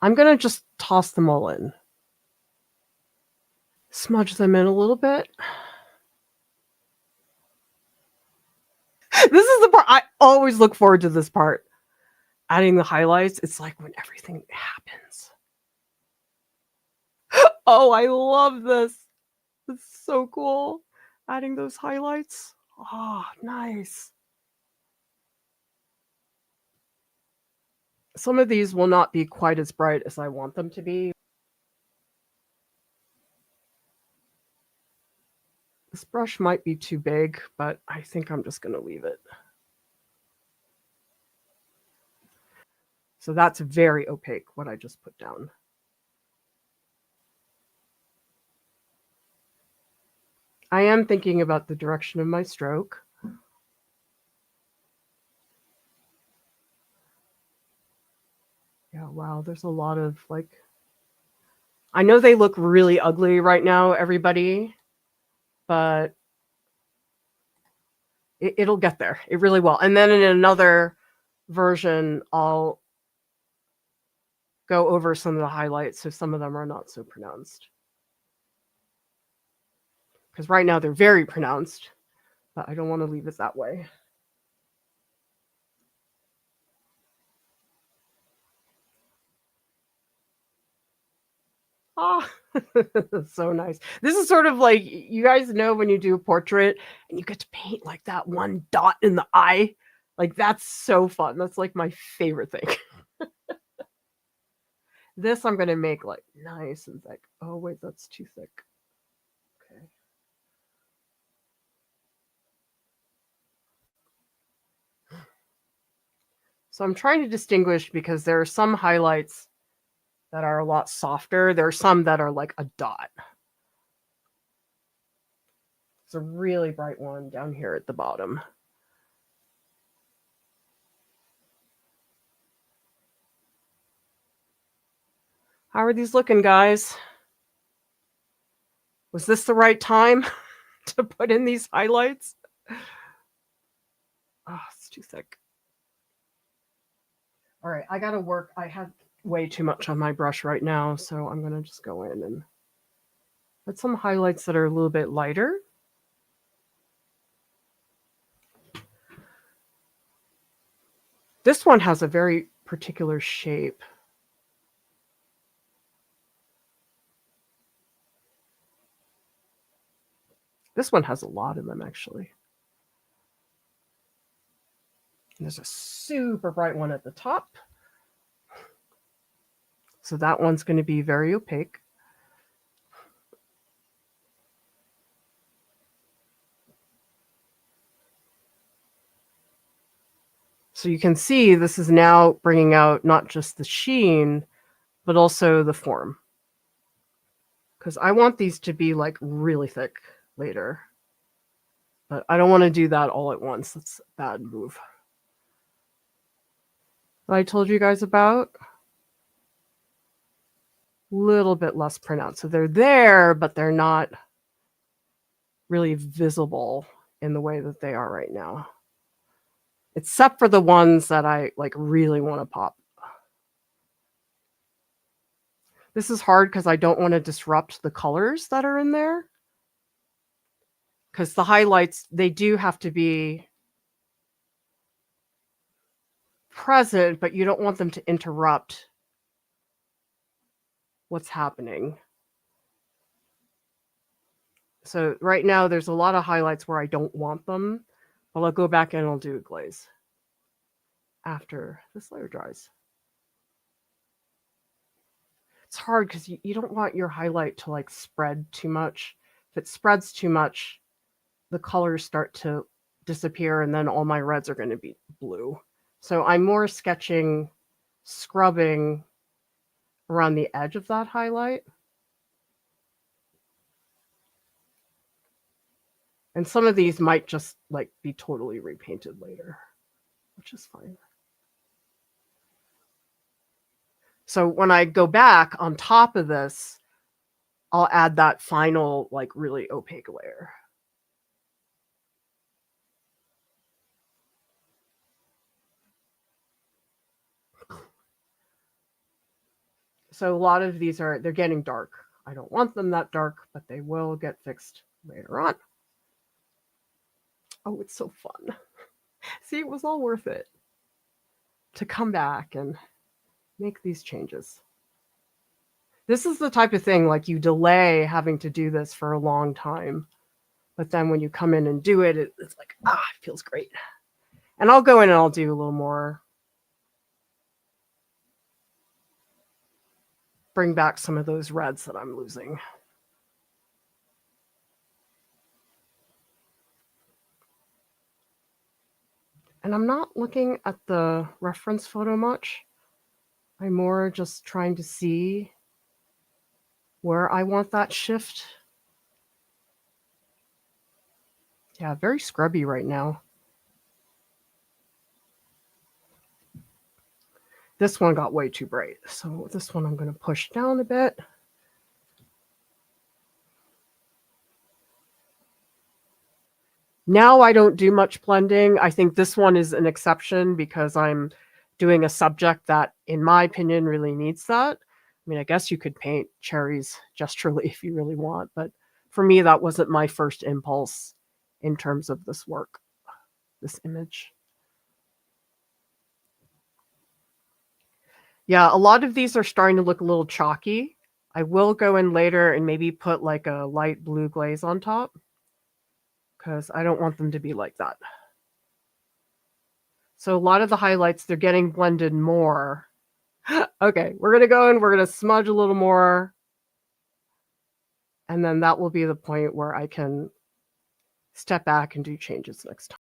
I'm going to just toss them all in. Smudge them in a little bit. This is the part I always look forward to, this part. Adding the highlights. It's like when everything happens. Oh, I love this. It's so cool. Adding those highlights. Oh, nice. Some of these will not be quite as bright as I want them to be. This brush might be too big, but I think I'm just going to leave it. So that's very opaque, what I just put down. I am thinking about the direction of my stroke. Yeah, wow, there's a lot of like, I know they look really ugly right now, everybody, but it'll get there. It really will. And then in another version, I'll go over some of the highlights so some of them are not so pronounced. Because right now they're very pronounced, but I don't want to leave it that way. Ah, so nice. This is sort of like, you guys know when you do a portrait and you get to paint like that one dot in the eye. Like, that's so fun. That's like my favorite thing. This I'm going to make like nice and thick. Oh, wait, that's too thick. Okay. So I'm trying to distinguish because there are some highlights that are a lot softer. There are some that are like a dot. It's a really bright one down here at the bottom. How are these looking, guys? Was this the right time to put in these highlights? Oh, it's too thick. All right, I gotta work. I have way too much on my brush right now, so I'm gonna just go in and put some highlights that are a little bit lighter. This one has a very particular shape. This one has a lot in them, actually. And there's a super bright one at the top. So that one's going to be very opaque. So you can see this is now bringing out not just the sheen, but also the form. Because I want these to be like really thick later. But I don't want to do that all at once. That's a bad move. What I told you guys about, a little bit less pronounced. So they're there, but they're not really visible in the way that they are right now. Except for the ones that I like really want to pop. This is hard because I don't want to disrupt the colors that are in there. Because the highlights, they do have to be present, but you don't want them to interrupt what's happening. So right now there's a lot of highlights where I don't want them, but I'll go back and I'll do a glaze after this layer dries. It's hard because you don't want your highlight to like spread too much. If it spreads too much, the colors start to disappear and then all my reds are going to be blue. So I'm more sketching, scrubbing around the edge of that highlight. And some of these might just like be totally repainted later, which is fine. So when I go back on top of this, I'll add that final like really opaque layer. So a lot of these they're getting dark. I don't want them that dark, but they will get fixed later on. Oh, it's so fun. See, it was all worth it to come back and make these changes. This is the type of thing, like, you delay having to do this for a long time, but then when you come in and do it, it's like, it feels great. And I'll go in and I'll do a little more, bring back some of those reds that I'm losing. And I'm not looking at the reference photo much. I'm more just trying to see where I want that shift. Yeah, very scrubby right now. This one got way too bright. So this one I'm going to push down a bit. Now I don't do much blending. I think this one is an exception because I'm doing a subject that, in my opinion, really needs that. I mean, I guess you could paint cherries gesturally if you really want, but for me, that wasn't my first impulse in terms of this work, this image. Yeah, a lot of these are starting to look a little chalky. I will go in later and maybe put like a light blue glaze on top because I don't want them to be like that. So a lot of the highlights, they're getting blended more. Okay, we're going to go and we're going to smudge a little more. And then that will be the point where I can step back and do changes next time.